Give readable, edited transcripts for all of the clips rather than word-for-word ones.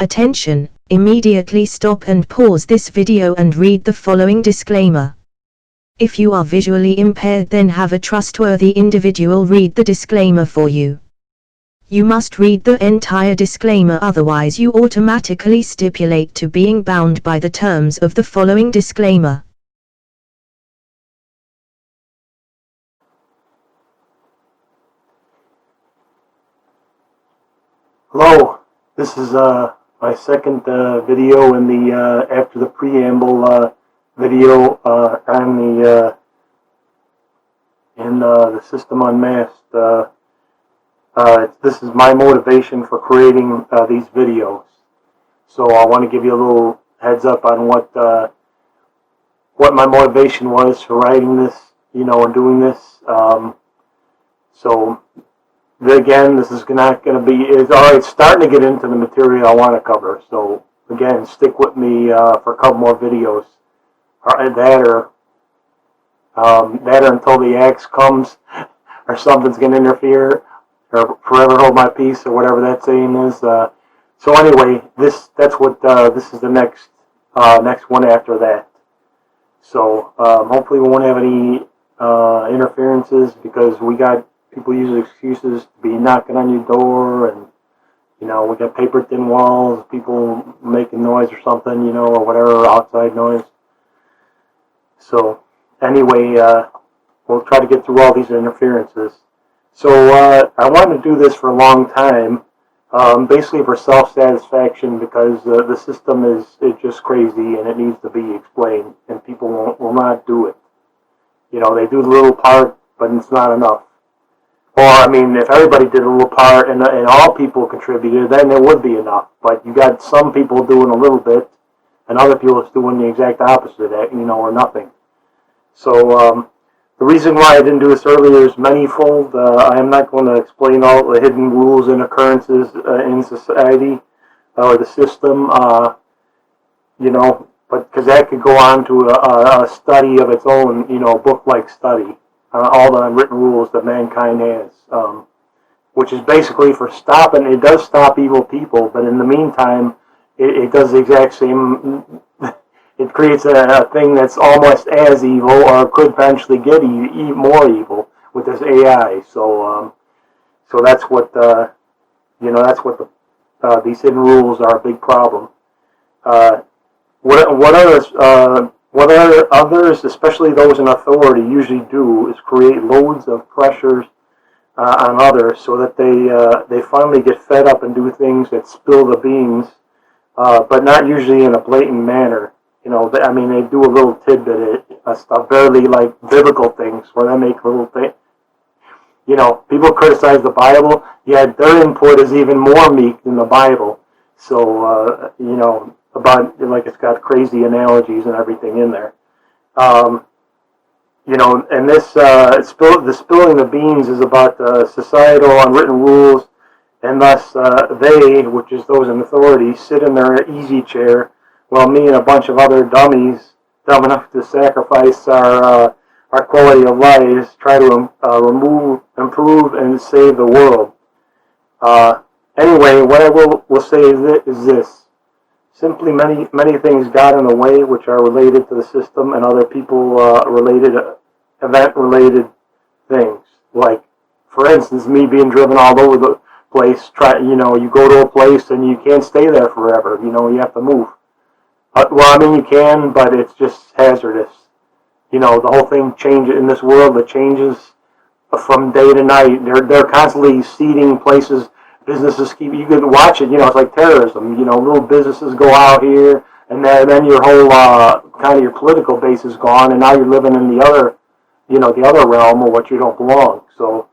Attention! Immediately stop and pause this video and read the following disclaimer. If you are visually impaired, then have a trustworthy individual read the disclaimer for you. You must read the entire disclaimer, otherwise you automatically stipulate to being bound by the terms of the following disclaimer. Hello, this is my second video in the after the preamble video on the the system unmasked. This is my motivation for creating these videos. So I want to give you a little heads up on what my motivation was for writing this, and doing this. So again, this is not going to be, it's starting to get into the material I want to cover. So again, stick with me for a couple more videos. That or until the axe comes, or something's going to interfere, or forever hold my peace, or whatever that saying is. So anyway, this is the next one after that. So hopefully we won't have any interferences, because we got people use excuses to be knocking on your door, and we got paper thin walls, people making noise or something, or whatever, outside noise. So anyway, we'll try to get through all these interferences. So I wanted to do this for a long time, basically for self-satisfaction, because the system is just crazy and it needs to be explained, and people will not do it. They do the little part, but it's not enough. Or, I mean, if everybody did a little part and all people contributed, then it would be enough. But you got some people doing a little bit, and other people is doing the exact opposite of that, or nothing. So the reason why I didn't do this earlier is manifold. I am not going to explain all the hidden rules and occurrences in society or the system, but because that could go on to a study of its own, book-like study. All the unwritten rules that mankind has, which is basically for stopping. It does stop evil people, but in the meantime, it does the exact same. It creates a thing that's almost as evil, or could eventually get more evil with this AI. So, so that's what these hidden rules are a big problem. What others, especially those in authority, usually do is create loads of pressures on others, so that they finally get fed up and do things that spill the beans, but not usually in a blatant manner. I mean, they do a little tidbit stuff, barely like biblical things, where they make little things. People criticize the Bible, yet their input is even more meek than the Bible. So, about, like, it's got crazy analogies and everything in there. And this, the spilling the beans is about societal unwritten rules, and thus they, which is those in authority, sit in their easy chair, while me and a bunch of other dummies, dumb enough to sacrifice our quality of lives, try to improve, and save the world. Anyway, what I will say is this. Simply, many things got in the way, which are related to the system and other people event-related things. Like, for instance, me being driven all over the place. You go to a place and you can't stay there forever. You have to move. Well, I mean, you can, but it's just hazardous. The whole thing changes in this world. It changes from day to night. They're constantly seeding places. Businesses you could watch it, it's like terrorism. Little businesses go out here, and then your whole kind of your political base is gone, and now you're living in the other, the other realm of what you don't belong. So,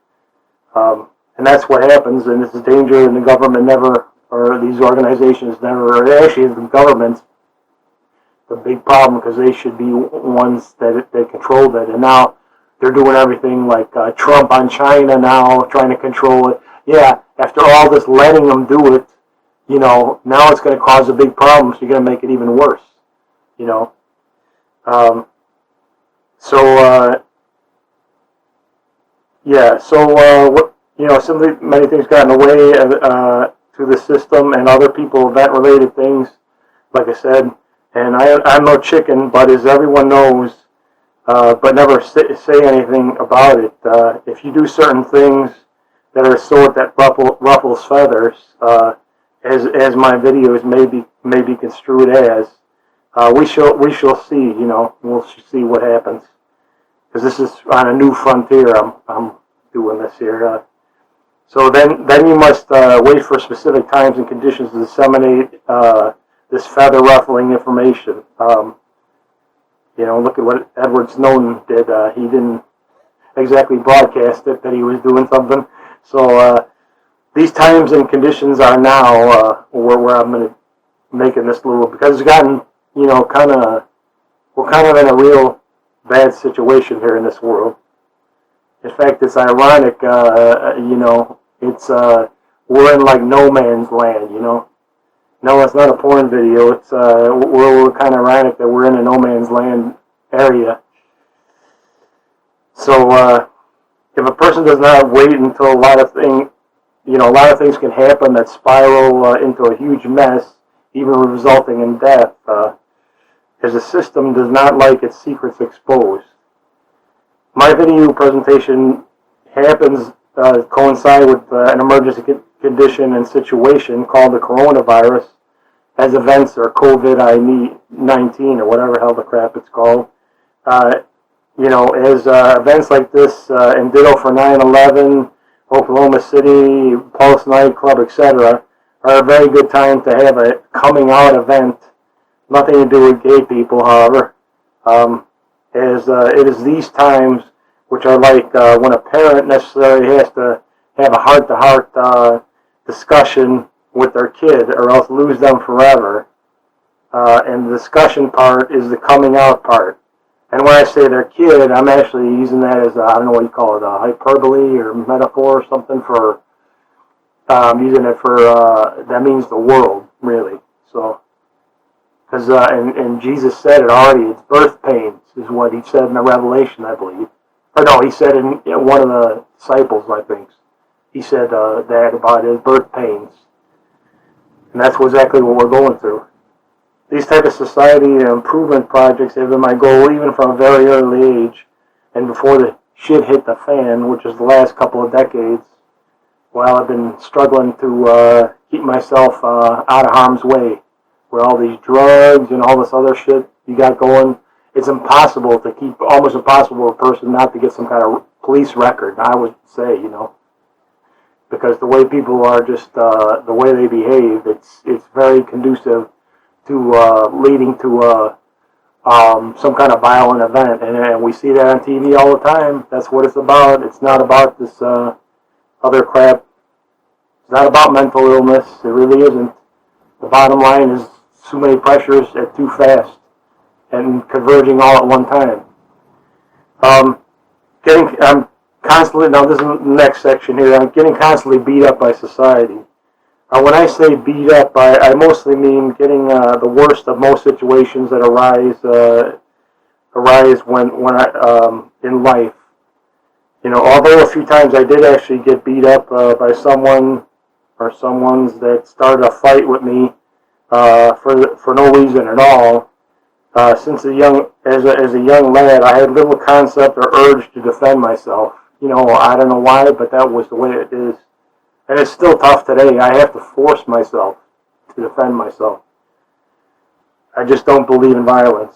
and that's what happens, and it's a danger, and the government never, or these organizations never, or actually the government's the big problem, because they should be ones that control it, and now they're doing everything, like Trump on China now, trying to control it. Yeah, after all this letting them do it, now it's going to cause a big problem, so you're going to make it even worse, what, simply many things got in the way, to the system and other people event-related things, like I said. And I'm no chicken, but as everyone knows, but never say anything about it. If you do certain things that are sort that ruffles feathers, as my videos may be construed as, we shall see. You know, we'll see what happens, because this is on a new frontier. I'm doing this here. So then you must wait for specific times and conditions to disseminate this feather ruffling information. You know, look at what Edward Snowden did. He didn't exactly broadcast it that he was doing something. So these times and conditions are now where I'm going to making this little, because it's gotten, you know, we're kind of in a real bad situation here in this world. In fact, it's ironic, you know, it's we're in like no man's land, you know. No, it's not a porn video. It's we're kind of ironic that we're in a no man's land area. So if a person does not wait until a lot of things can happen that spiral into a huge mess, even resulting in death, because the system does not like its secrets exposed. My video presentation happens coincide with an emergency condition and situation called the coronavirus, as events or COVID-19 or whatever hell the crap it's called. You know, as events like this, and ditto for 9/11, Oklahoma City, Pulse nightclub, etc., are a very good time to have a coming out event. Nothing to do with gay people, however. As it is these times which are like when a parent necessarily has to have a heart-to-heart discussion with their kid, or else lose them forever. And the discussion part is the coming out part. And when I say their kid, I'm actually using that as I don't know what you call it, a hyperbole or metaphor or something for using it for that means the world, really. So, because and Jesus said it already. It's birth pains is what he said in the Revelation, I believe. Or no, he said in one of the disciples, I think. He said that about his birth pains. And that's exactly what we're going through. These type of society improvement projects have been my goal even from a very early age, and before the shit hit the fan, which is the last couple of decades, while I've been struggling to keep myself out of harm's way, with all these drugs and all this other shit you got going. It's impossible to keep, almost impossible for a person not to get some kind of police record, I would say, you know. Because the way people are just, the way they behave, it's very conducive to leading to some kind of violent event. And we see that on TV all the time. That's what it's about. It's not about this other crap. It's not about mental illness. It really isn't. The bottom line is too many pressures at too fast and converging all at one time. I'm constantly, now this is the next section here, I'm getting constantly beat up by society. When I say beat up, I mostly mean getting the worst of most situations that arise when I in life. You know, although a few times I did actually get beat up by someone or someone's that started a fight with me for no reason at all. Since as a young lad, I had little concept or urge to defend myself. You know, I don't know why, but that was the way it is. And it's still tough today. I have to force myself to defend myself. I just don't believe in violence.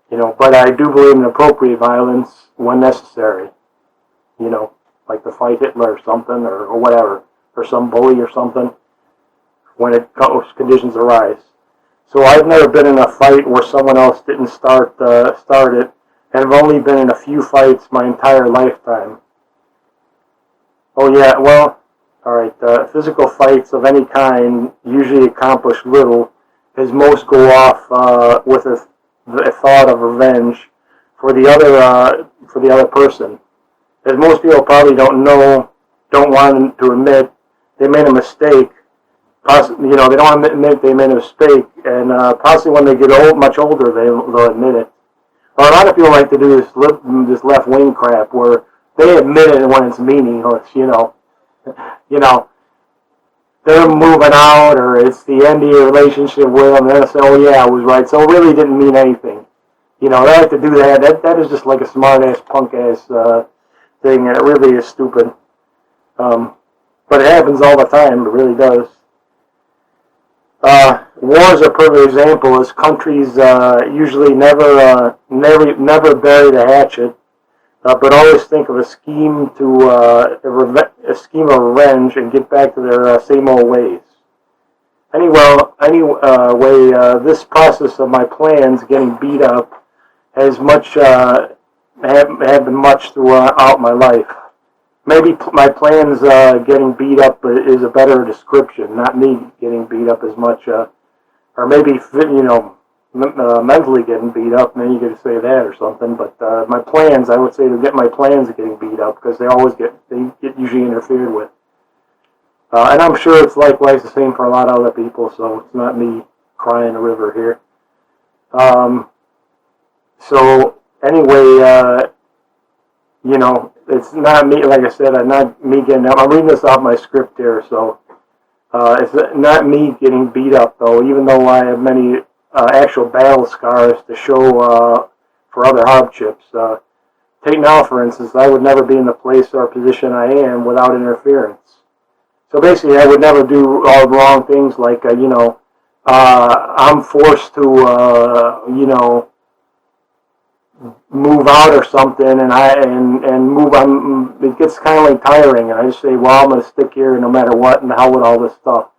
You know, but I do believe in appropriate violence when necessary. You know, like to fight Hitler or something, or whatever, or some bully or something, when conditions arise. So I've never been in a fight where someone else didn't start it, and I've only been in a few fights my entire lifetime. Oh yeah, well, alright, physical fights of any kind usually accomplish little, as most go off with a thought of revenge for the other person. As most people probably don't want to admit, they made a mistake. You know, they don't admit they made a mistake, and possibly when they get much older, they'll admit it. Or a lot of people like to do this left-wing crap where they admit it when it's meaningless. You know, they're moving out, or it's the end of your relationship with them, and they'll say, oh yeah, I was right. So it really didn't mean anything. They have to do that. That is just like a smart-ass, punk-ass thing, and it really is stupid. But it happens all the time. It really does. Wars are a perfect example, as countries usually never bury the hatchet, but always think of a scheme a scheme of revenge and get back to their same old ways. Anyway, this process of my plans getting beat up has have been much throughout my life. Maybe my plans getting beat up is a better description, not me getting beat up as much, or maybe mentally getting beat up. Maybe you could say that or something. But my plans, I would say, to get my plans getting beat up, because they get usually interfered with. And I'm sure it's likewise the same for a lot of other people. So it's not me crying a river here. So anyway, it's not me, like I said, not me getting up. I'm reading this off my script here, so it's not me getting beat up, though, even though I have many actual battle scars to show for other hardships. Take now, for instance, I would never be in the place or position I am without interference. So basically, I would never do all the wrong things, like, I'm forced to, move out or something, and move on. It gets kind of like tiring, and I just say, well, I'm going to stick here no matter what, and the hell with all this stuff,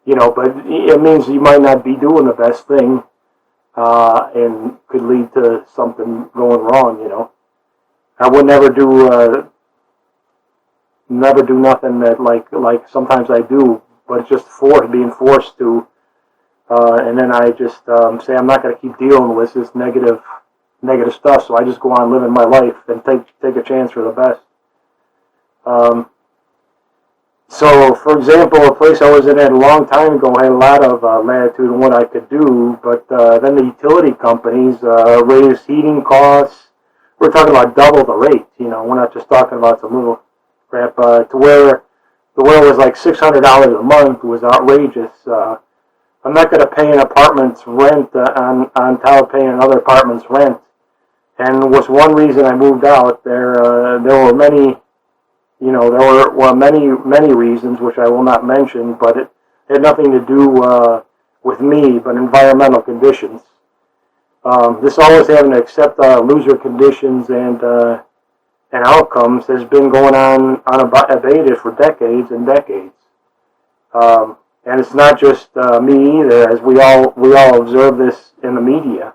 but it means you might not be doing the best thing, and could lead to something going wrong. I would never do nothing that like sometimes I do, but it's just being forced to, and then I just say I'm not going to keep dealing with this negative stuff, so I just go on living my life and take a chance for the best. So, for example, a place I was in a long time ago had a lot of latitude in what I could do, but then the utility companies raised heating costs. We're talking about double the rate. We're not just talking about some little crap. To where it was like $600 a month was outrageous. I'm not going to pay an apartment's rent on top of paying another apartment's rent. And was one reason I moved out. There were many, many reasons which I will not mention, but it had nothing to do with me, but environmental conditions. This always having to accept loser conditions and outcomes has been going on unabated for decades and decades. And it's not just me either, as we all observe this in the media.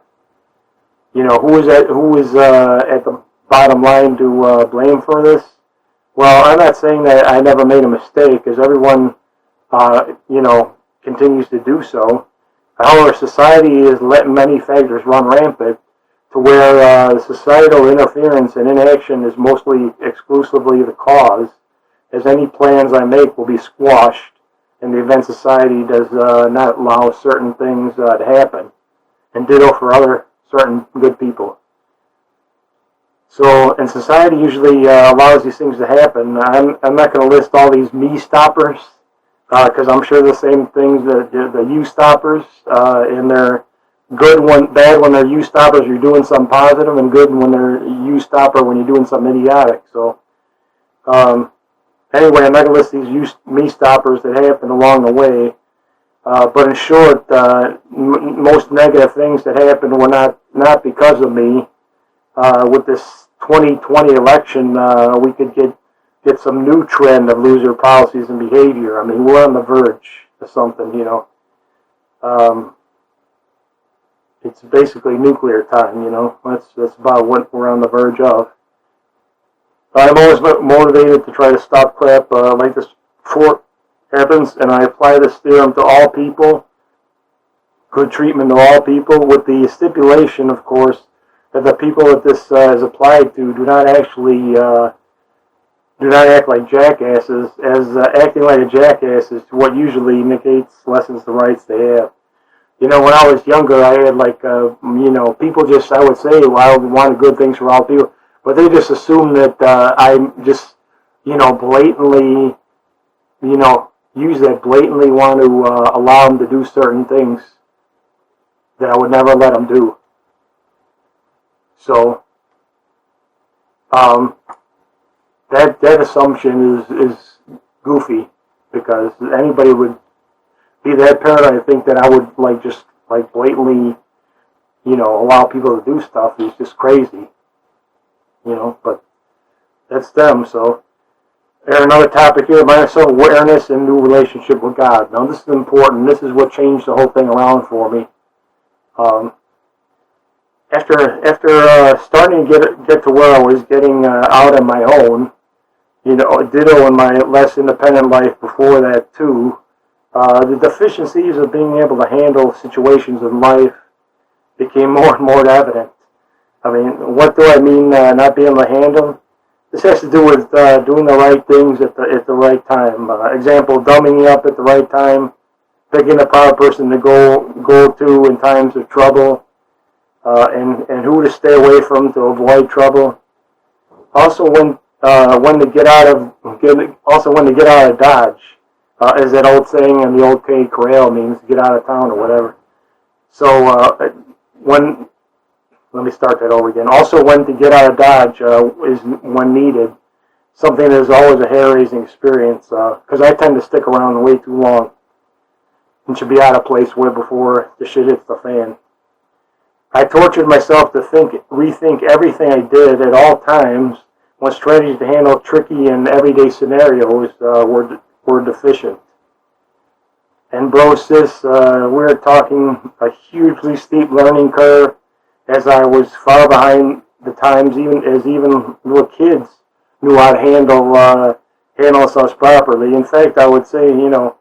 Who is at the bottom line to blame for this? Well, I'm not saying that I never made a mistake, because everyone, continues to do so. However, society is letting many factors run rampant, to where societal interference and inaction is mostly exclusively the cause, as any plans I make will be squashed in the event society does not allow certain things to happen, and ditto for other certain good people. So, and society usually allows these things to happen. I'm not going to list all these me stoppers, because I'm sure the same things that the you stoppers, and they're bad when they're you stoppers, you're doing something positive, and good when they're you stopper when you're doing something idiotic. So, anyway, I'm not going to list these me stoppers that happen along the way. But in short, most negative things that happened were not because of me. With this 2020 election, we could get some new trend of loser policies and behavior. I mean, we're on the verge of something, It's basically nuclear time, That's about what we're on the verge of. I'm always motivated to try to stop crap like this before happens, and I apply this theorem to all people, good treatment to all people, with the stipulation, of course, that the people that this is applied to do not act like jackasses, as acting like a jackass is what usually lessens the rights they have. When I was younger, I had people just, I would say, well, I wanted good things for all people, but they just assume that I'm just, blatantly, use that blatantly want to allow them to do certain things that I would never let them do. So that assumption is goofy, because anybody would be that paranoid. I think that I would just blatantly, allow people to do stuff is just crazy, but that's them. So there's another topic here: my self-awareness and new relationship with God. Now this is important. This is what changed the whole thing around for me. After starting to get to where I was getting out on my own, ditto in my less independent life before that too, the deficiencies of being able to handle situations in life became more and more evident. I mean, what do I mean not being able to handle? This has to do with doing the right things at the right time. Example, dumbing up at the right time, picking the proper person to go to in times of trouble, and who to stay away from to avoid trouble. Also, when to get out of Dodge, as that old saying in the old K Corral means, get out of town or whatever. So let me start that over again. Also, when to get out of Dodge is when needed. Something that is always a hair-raising experience, because I tend to stick around way too long and should be out of place way before the shit hits the fan. I tortured myself to rethink everything I did at all times when strategies to handle tricky and everyday scenarios were deficient. And bro, sis, we're talking a hugely steep learning curve, as I was far behind the times, even little kids knew how to handle themselves properly. In fact, I would say, no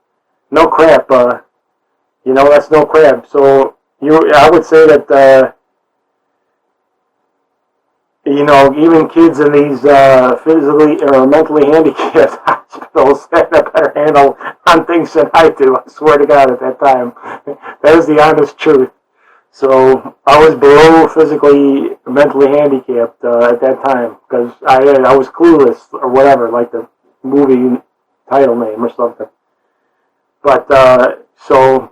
crap, that's no crap. So I would say that, even kids in these physically or mentally handicapped hospitals had a better handle on things than I do. I swear to God, at that time. That is the honest truth. So I was below physically, mentally handicapped at that time, because I was clueless or whatever, like the movie title name or something. But so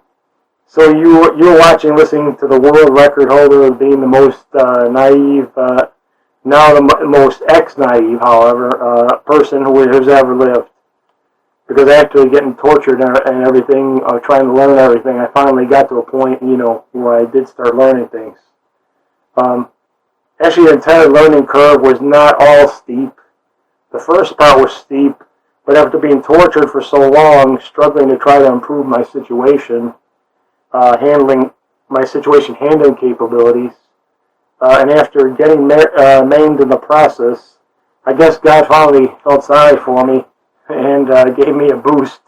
you're watching, listening to the world record holder of being the most naive, now the most ex-naive, however, person who has ever lived. Because actually getting tortured and everything, trying to learn everything, I finally got to a point, where I did start learning things. Actually, the entire learning curve was not all steep. The first part was steep, but after being tortured for so long, struggling to try to improve my situation, handling capabilities, and after getting maimed in the process, I guess God finally felt sorry for me and gave me a boost,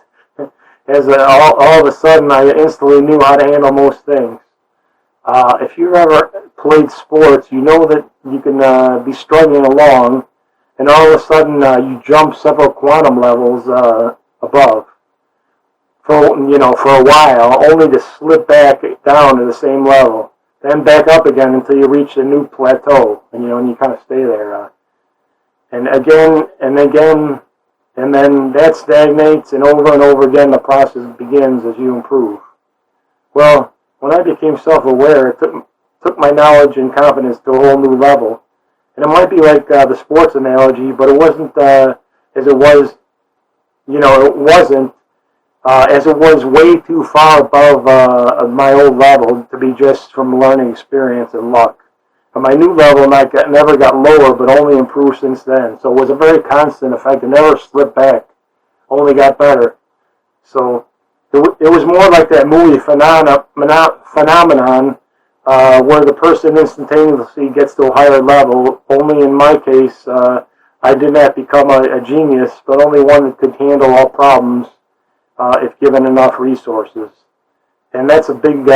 as all of a sudden I instantly knew how to handle most things. If you've ever played sports, you know that you can be struggling along, and all of a sudden you jump several quantum levels above for a while, only to slip back down to the same level, then back up again until you reach a new plateau, and you kind of stay there, and again and again. And then that stagnates, and over again the process begins as you improve. Well, when I became self-aware, it took my knowledge and confidence to a whole new level. And it might be like the sports analogy, but it wasn't as it was, as it was way too far above my old level to be just from learning experience and luck. And my new level never got lower, but only improved since then. So it was a very constant effect. It never slipped back, only got better. So it was more like that movie phenomenon where the person instantaneously gets to a higher level. Only in my case, I did not become a genius, but only one that could handle all problems if given enough resources. And that's a big...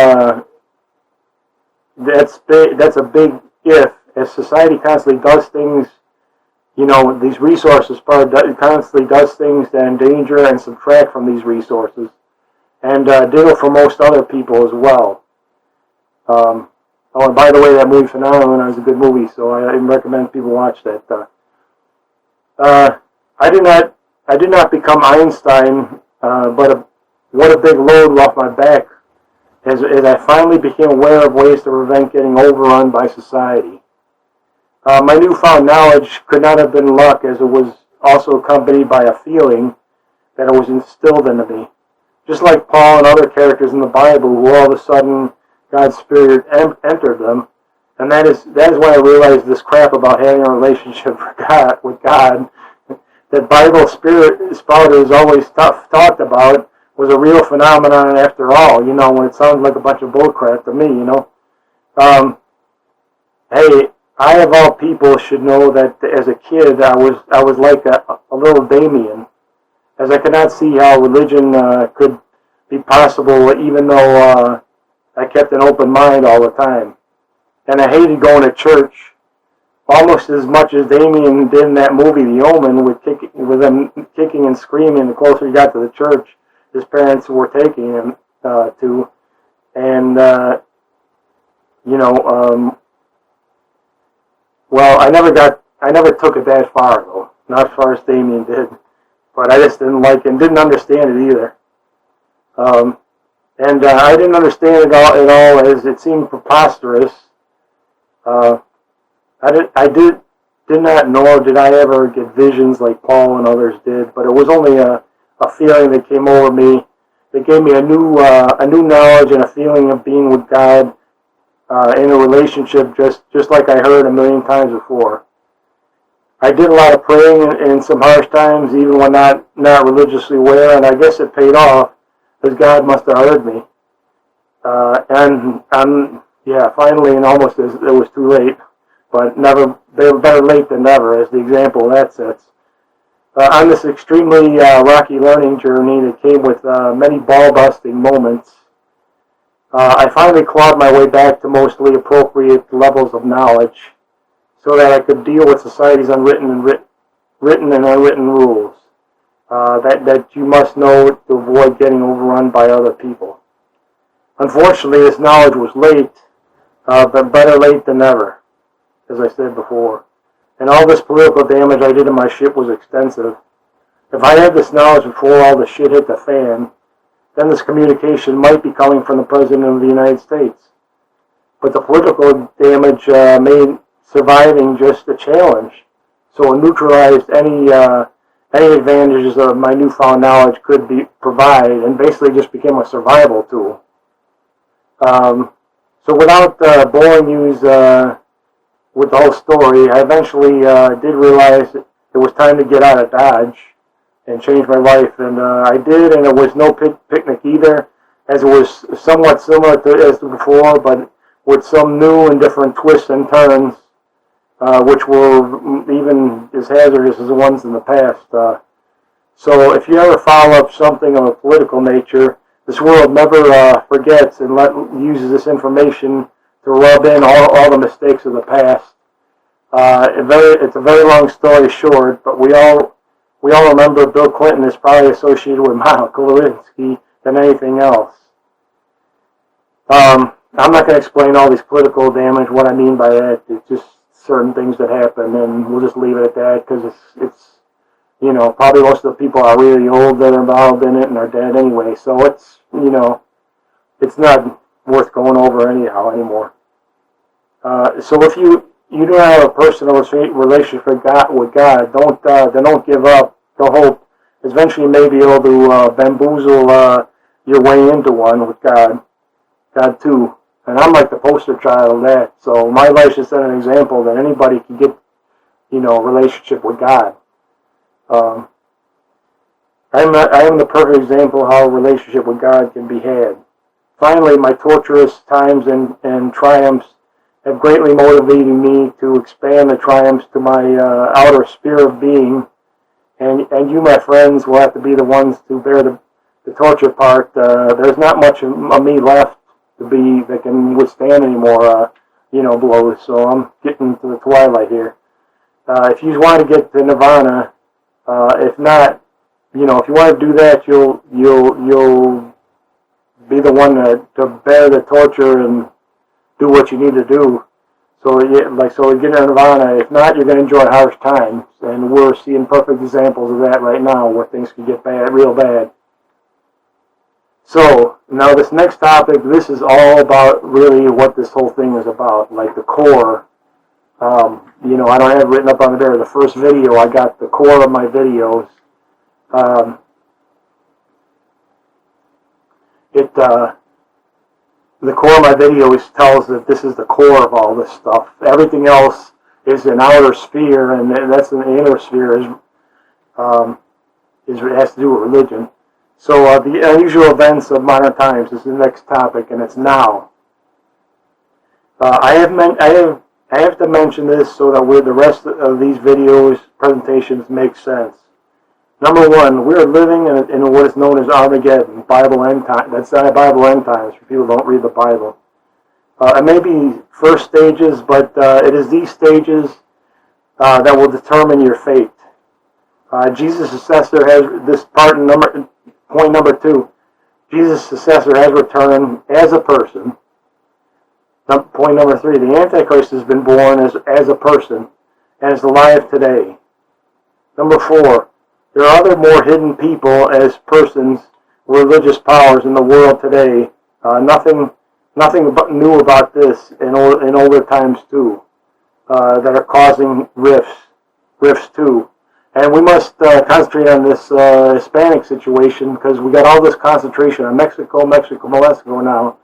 That's a big if, as society constantly does things, these resources constantly does things that endanger and subtract from these resources, and ditto for most other people as well. Oh, and by the way, that movie Phenomenon is a good movie, so I recommend people watch that. I did not become Einstein What a big load off my back as I finally became aware of ways to prevent getting overrun by society. My newfound knowledge could not have been luck, as it was also accompanied by a feeling that it was instilled into me. Just like Paul and other characters in the Bible, who all of a sudden God's Spirit entered them. And that is when I realized this crap about having a relationship with God, that Bible Spirit spouters always talked about, was a real phenomenon after all, when it sounds like a bunch of bullcrap to me, Hey, I of all people should know that as a kid I was like a little Damien, as I could not see how religion could be possible, even though I kept an open mind all the time. And I hated going to church almost as much as Damien did in that movie, The Omen, with them kicking and screaming the closer he got to the church his parents were taking him to. And, well, I never took it that far, though. Not as far as Damien did. But I just didn't like it and didn't understand it either. I didn't understand it at all, as it seemed preposterous. I did not, nor did I ever get visions like Paul and others did, but it was only a feeling that came over me that gave me a new knowledge and a feeling of being with God in a relationship, just like I heard a million times before. I did a lot of praying in some harsh times, even when not religiously aware, and I guess it paid off, because God must have heard me. Finally, and almost as it was too late, but better late than never, as the example that sets. On this extremely rocky learning journey that came with many ball-busting moments, I finally clawed my way back to mostly appropriate levels of knowledge, so that I could deal with society's written and unwritten rules that you must know to avoid getting overrun by other people. Unfortunately, this knowledge was late, but better late than never, as I said before. And all this political damage I did in my ship was extensive. If I had this knowledge before all the shit hit the fan, then this communication might be coming from the President of the United States. But the political damage made surviving just a challenge, so it neutralized any advantages that my newfound knowledge could provide, and basically just became a survival tool. So without boring you with the whole story, I eventually did realize it was time to get out of Dodge and change my life, and I did, and it was no picnic either, as it was somewhat similar as to before, but with some new and different twists and turns, which were even as hazardous as the ones in the past. So if you ever follow up something of a political nature, this world never forgets and uses this information to rub in all the mistakes of the past. It's a very long story short, but we all remember Bill Clinton is probably associated with Monica Lewinsky than anything else. I'm not going to explain all these political damage, what I mean by that. It's just certain things that happen, and we'll just leave it at that, because it's probably most of the people are really old that are involved in it and are dead anyway, so it's not worth going over anyhow anymore. So if you do have a personal relationship with God, don't give up the hope. Eventually, you may be able to bamboozle your way into one with God too. And I'm like the poster child of that. So my life is an example that anybody can get, a relationship with God. I am the perfect example of how a relationship with God can be had. Finally, my torturous times and triumphs have greatly motivated me to expand the triumphs to my outer sphere of being. And you, my friends, will have to be the ones to bear the torture part. There's not much of me left that can withstand any more, blows. So I'm getting to the twilight here. If you want to get to Nirvana, if not, if you want to do that, you'll be the one to bear the torture and do what you need to do. So you get to Nirvana. If not, you're going to enjoy harsh times, and we're seeing perfect examples of that right now, where things can get bad, real bad. So, now this next topic, this is all about really what this whole thing is about, like the core. You know, I don't have it written up on there. The first video, I got the core of my videos. The core of my videos tells that this is the core of all this stuff. Everything else is an outer sphere, and that's an inner sphere. It has to do with religion. So the unusual events of modern times is the next topic, and it's now. I have to mention this so that the rest of these videos, presentations make sense. Number one, we are living in what is known as Armageddon, Bible end time. That's not Bible end times for people who don't read the Bible. It may be first stages, but it is these stages that will determine your fate. Jesus' successor has this point number 2. Jesus' successor has returned as a person. Point number 3, the Antichrist has been born as a person and is alive today. Number 4, there are other more hidden people as persons, religious powers in the world today. Nothing new about this in older times too, that are causing rifts too. And we must concentrate on this Hispanic situation because we got all this concentration on Mexico now,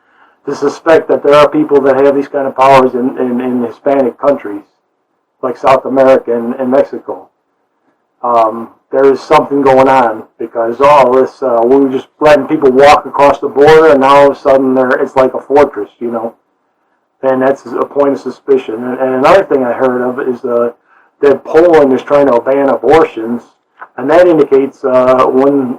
to suspect that there are people that have these kind of powers in Hispanic countries, like South America and Mexico. There is something going on because all this, we were just letting people walk across the border, and now all of a sudden it's like a fortress, you know. And that's a point of suspicion. And another thing I heard of is that Poland is trying to ban abortions, and that indicates when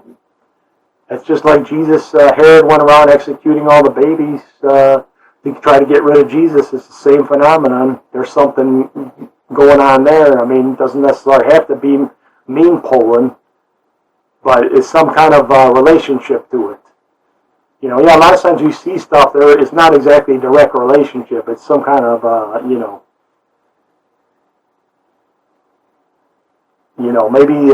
it's just like Jesus, Herod went around executing all the babies to try to get rid of Jesus. It's the same phenomenon. There's something going on there. I mean, it doesn't necessarily have to be mean Poland, but it's some kind of relationship to it. You know, yeah, a lot of times you see stuff there, it's not exactly a direct relationship. It's some kind of, maybe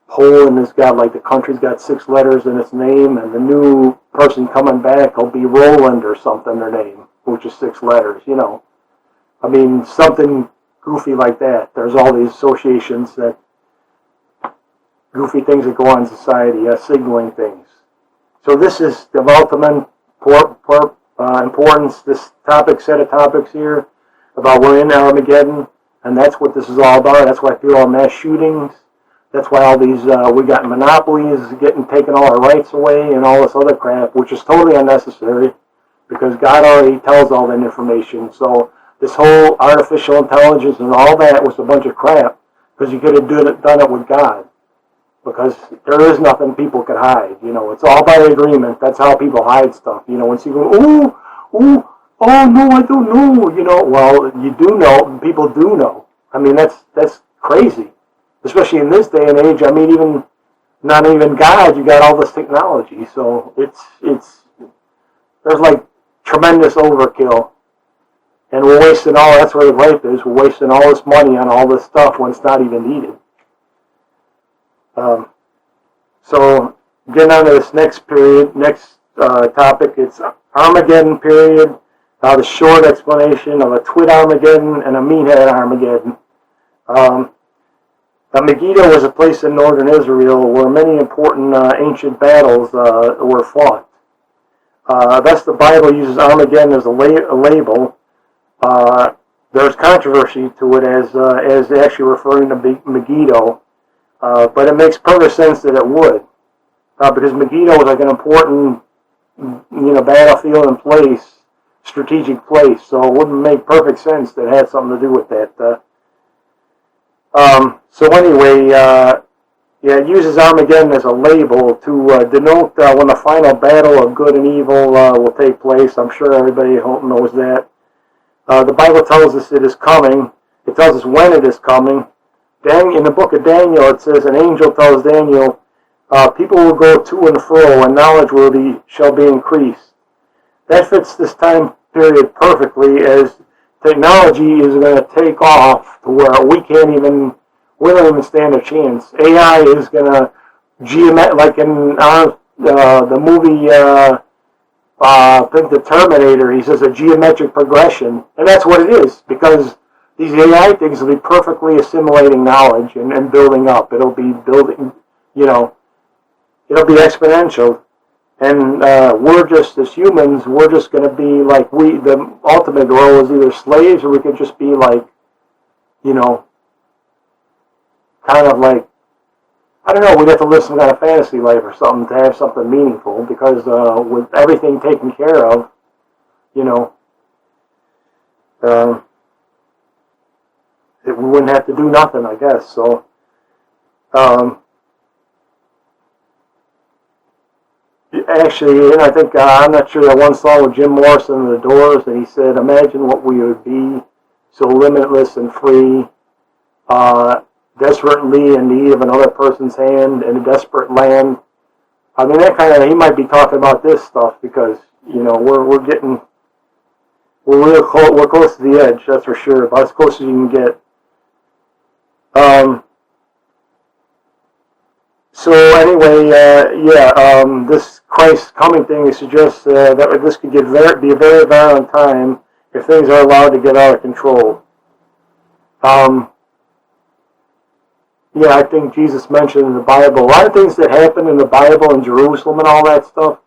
Poland has got, like, the country's got 6 letters in its name, and the new person coming back will be Roland or something, their name, which is 6 letters, you know. I mean, something goofy like that. There's all these associations that goofy things that go on in society, signaling things. So this is the ultimate importance, this set of topics here about we're in Armageddon, and that's what this is all about. That's why I feel all mass shootings. That's why all these, we got monopolies taking all our rights away and all this other crap, which is totally unnecessary because God already tells all that information. So this whole artificial intelligence and all that was a bunch of crap because you could have done it with God. Because there is nothing people could hide. You know, it's all by agreement. That's how people hide stuff. You know, once you go, oh, no, I don't know. You know, well, you do know. People do know. I mean, that's crazy. Especially in this day and age. I mean, not even God, you got all this technology. So there's like tremendous overkill. And we're wasting that's where the life is. We're wasting all this money on all this stuff when it's not even needed. So getting on to this next topic, it's Armageddon period, the short explanation of a twit Armageddon and a meathead Armageddon. Megiddo was a place in northern Israel where many important ancient battles were fought. Thus the Bible uses Armageddon as a label. There's controversy to it as actually referring to Megiddo. But it makes perfect sense that it would, because Megiddo was like an important, battlefield and place, strategic place. So it wouldn't make perfect sense that it had something to do with that. So anyway, it uses Armageddon as a label to denote when the final battle of good and evil will take place. I'm sure everybody knows that. The Bible tells us it is coming. It tells us when it is coming. In the book of Daniel, it says, an angel tells Daniel, people will go to and fro, and knowledge shall be increased. That fits this time period perfectly, as technology is going to take off to where we don't even stand a chance. AI is going to, like in our the movie, I think the Terminator, he says a geometric progression, and that's what it is, because these AI things will be perfectly assimilating knowledge and building up. It'll be building, it'll be exponential. And we're just, as humans, we're just going to be like, the ultimate goal is either slaves, or we could just be like, kind of like, I don't know, we'd have to live some kind of fantasy life or something to have something meaningful, because with everything taken care of, we wouldn't have to do nothing, I guess. So, actually, and I think, I'm not sure, that one song with Jim Morrison and the Doors, and he said, imagine what we would be, so limitless and free, desperately in need of another person's hand in a desperate land. I mean, that kind of, he might be talking about this stuff, because, we're real close, we're close to the edge, that's for sure, about as close as you can get. So anyway, this Christ coming thing suggests that this could be a very violent time if things are allowed to get out of control. I think Jesus mentioned in the Bible, a lot of things that happen in the Bible in Jerusalem and all that stuff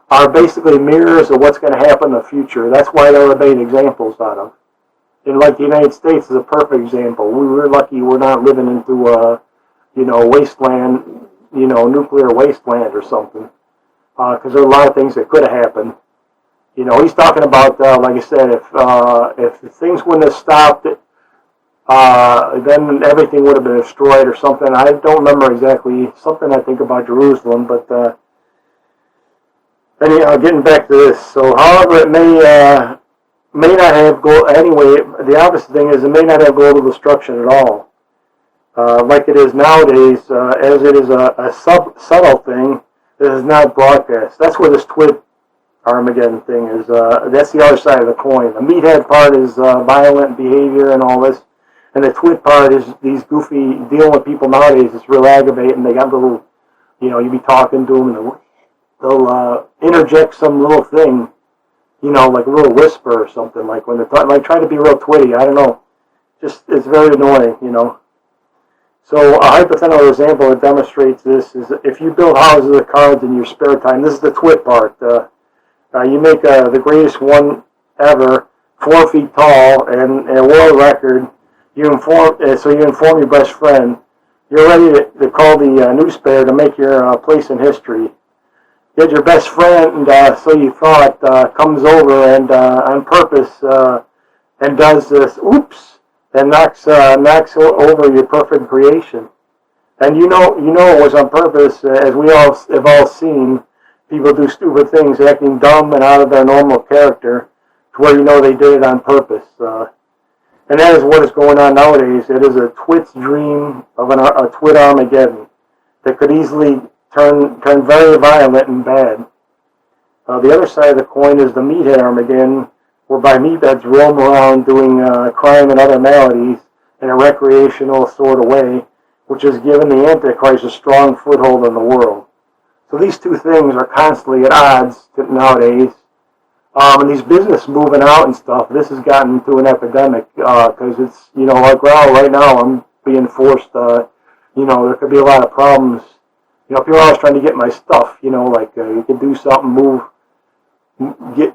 are basically mirrors of what's going to happen in the future. That's why they were made examples out of. And like the United States is a perfect example. We're lucky we're not living into a, wasteland, nuclear wasteland or something. Because there are a lot of things that could have happened. He's talking about, like I said, if things wouldn't have stopped, then everything would have been destroyed or something. I don't remember exactly, something I think about Jerusalem, but anyhow, getting back to this. So, however, it may not have anyway, the opposite thing is it may not have global destruction at all. Like it is nowadays, as it is a subtle thing that is not broadcast. That's where this twit Armageddon thing is. That's the other side of the coin. The meathead part is violent behavior and all this, and the twit part is these goofy, dealing with people nowadays. It's real aggravating. They got little, you be talking to them, and they'll interject some little thing, like a little whisper or something, like when they're like trying to be real twitty. I don't know. Just, it's very annoying, So a hypothetical example that demonstrates this is if you build houses of cards in your spare time. This is the twit part. You make the greatest one ever, 4 feet tall, and a world record. You inform your best friend. You're ready to call the newspaper to make your place in history. Yet your best friend, so you thought, comes over and on purpose and does this. Oops. And knocks over your perfect creation, and it was on purpose. As we all have all seen, people do stupid things, acting dumb and out of their normal character, to where they did it on purpose. And that is what is going on nowadays. It is a twit's dream of a twit Armageddon that could easily turn very violent and bad. The other side of the coin is the meathead Armageddon, whereby meatheads roam around doing crime and other maladies in a recreational sort of way, which has given the Antichrist a strong foothold in the world. So these two things are constantly at odds nowadays. And these business moving out and stuff, this has gotten to an epidemic, because it's, like right now I'm being forced, there could be a lot of problems. People are always trying to get my stuff, you could do something, get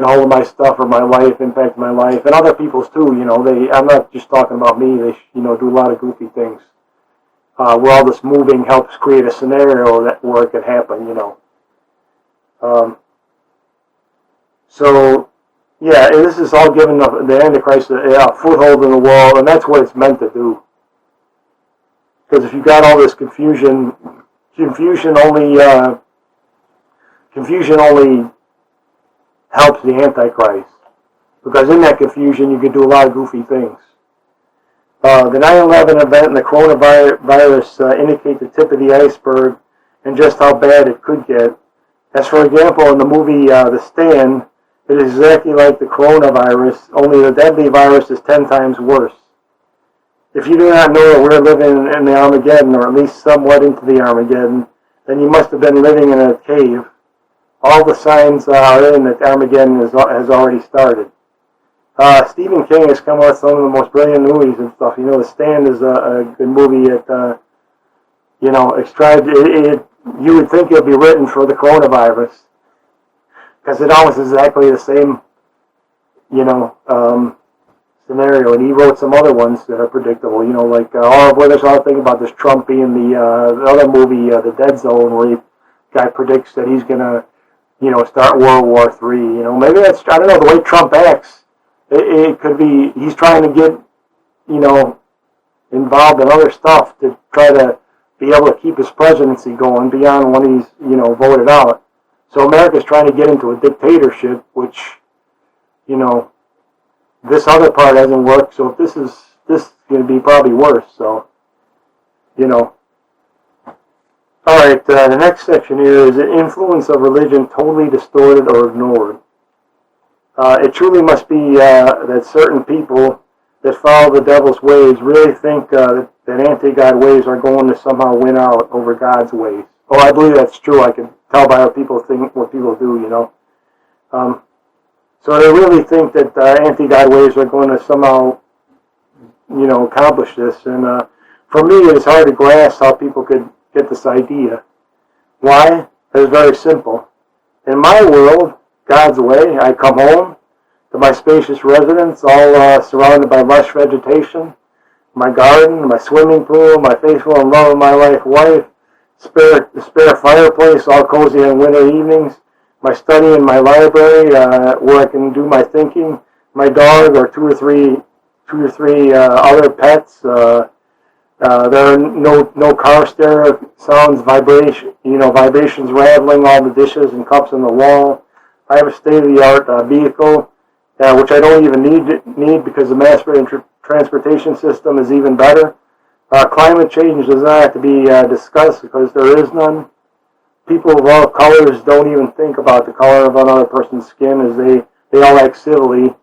hold of my stuff or my life, impact my life, and other people's too. I'm not just talking about me. They, do a lot of goofy things. Where all this moving helps create a scenario where it could happen. So, this is all giving the Antichrist a foothold in the world, and that's what it's meant to do. Because if you got all this confusion only helps the Antichrist, because in that confusion you can do a lot of goofy things. The 9/11 event and the coronavirus indicate the tip of the iceberg and just how bad it could get. As for example, in the movie The Stand, it is exactly like the coronavirus, only the deadly virus is 10 times worse. If you do not know that we're living in the Armageddon, or at least somewhat into the Armageddon, then you must have been living in a cave. All the signs are in that Armageddon has already started. Stephen King has come out with some of the most brilliant movies and stuff. You know, The Stand is a good movie that, you know, you would think it would be written for the coronavirus, because it almost is exactly the same, you know, scenario. And he wrote some other ones that are predictable, you know, like, there's all thing about this Trump being the other movie, The Dead Zone, where the guy predicts that he's going to, you know, start World War III. You know, maybe that's, I don't know, the way Trump acts, it could be he's trying to get, you know, involved in other stuff to try to be able to keep his presidency going beyond when he's, you know, voted out. So America's trying to get into a dictatorship, which, you know, this other part hasn't worked. So if this is going to be probably worse. So, you know. All right, the next section here is the influence of religion totally distorted or ignored. It truly must be that certain people that follow the devil's ways really think that anti-God ways are going to somehow win out over God's ways. Oh, I believe that's true. I can tell by what people think, what people do, you know. So they really think that anti-God ways are going to somehow, you know, accomplish this. And for me, it's hard to grasp how people could get this idea. Why? It's very simple. In my world, God's way, I come home to my spacious residence, all surrounded by lush vegetation, my garden, my swimming pool, my faithful and love of my life wife, spare fireplace, all cozy on winter evenings, my study in my library where I can do my thinking, my dog or two or three other pets. There are no car stereo sounds, vibrations rattling all the dishes and cups on the wall. I have a state-of-the-art vehicle, which I don't even need because the mass transportation system is even better. Climate change does not have to be discussed because there is none. People of all colors don't even think about the color of another person's skin, as they all act civilly.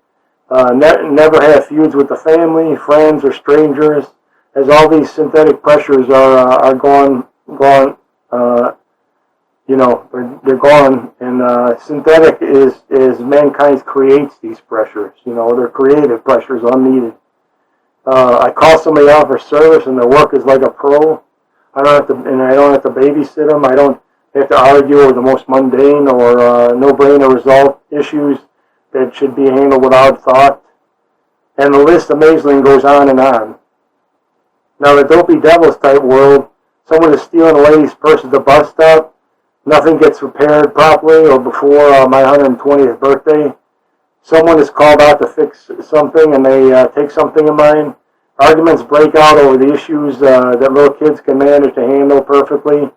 Never have feuds with the family, friends, or strangers, as all these synthetic pressures are gone. You know, they're gone, and synthetic is mankind creates these pressures. You know, they're creative pressures, unneeded. I call somebody out for service, and their work is like a pro. I don't have to babysit them. I don't have to argue over the most mundane or no-brainer result issues that should be handled without thought. And the list amazingly goes on and on. Now, the dopey devils type world, someone is stealing a lady's purse at the bus stop. Nothing gets repaired properly or before my 120th birthday. Someone is called out to fix something and they take something of mine. Arguments break out over the issues that little kids can manage to handle perfectly.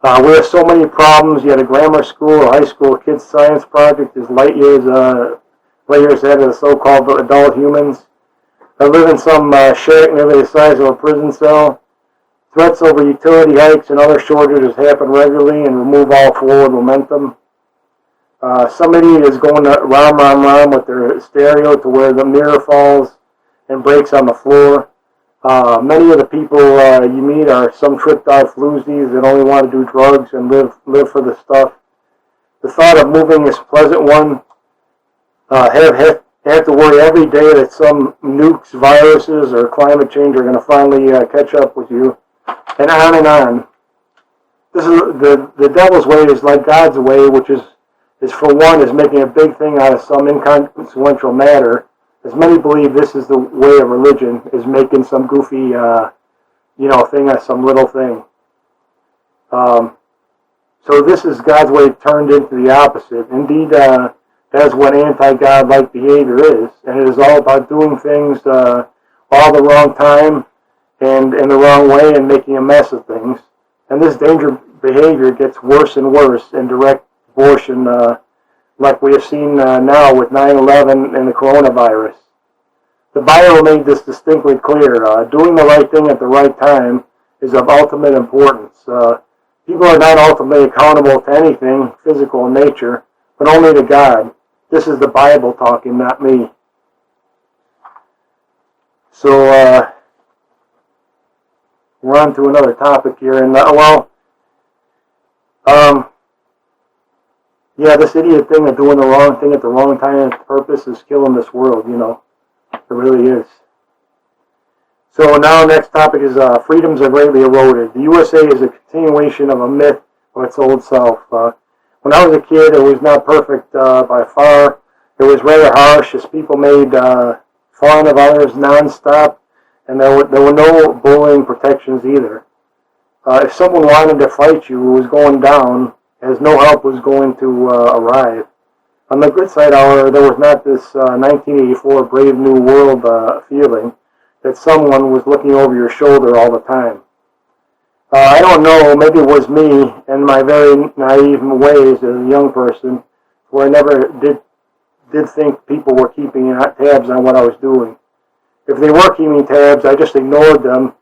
We have so many problems, yet a grammar school or high school kids' science project is light years ahead of the so-called adult humans. I live in some shack nearly the size of a prison cell. Threats over utility hikes and other shortages happen regularly and remove all forward momentum. Somebody is going round with their stereo to where the mirror falls and breaks on the floor. Many of the people you meet are some tripped out floozies that only want to do drugs and live for the stuff. The thought of moving this pleasant one, have to worry every day that some nukes, viruses, or climate change are going to finally catch up with you, and on and on. This is the devil's way is like God's way, which is for one is making a big thing out of some inconsequential matter. As many believe this is the way of religion, is making some goofy, thing out of some little thing. So this is God's way turned into the opposite. Indeed, that's what anti-God-like behavior is, and it is all about doing things all the wrong time and in the wrong way and making a mess of things. And this dangerous behavior gets worse and worse in direct proportion, like we have seen now with 9/11 and the coronavirus. The Bible made this distinctly clear. Doing the right thing at the right time is of ultimate importance. People are not ultimately accountable to anything physical in nature, but only to God. This is the Bible talking, not me. So, we're on to another topic here, and Yeah, this idiot thing of doing the wrong thing at the wrong time and purpose is killing this world, you know. It really is. So now next topic is freedoms are greatly eroded. The USA is a continuation of a myth of its old self. When I was a kid, it was not perfect by far. It was rather harsh as people made fun of others nonstop, and there were no bullying protections either. If someone wanted to fight you who was going down, as no help was going to arrive. On the good side, however, there was not this 1984 Brave New World feeling that someone was looking over your shoulder all the time. I don't know, maybe it was me and my very naive ways as a young person, where I never did think people were keeping tabs on what I was doing. If they were keeping tabs, I just ignored them,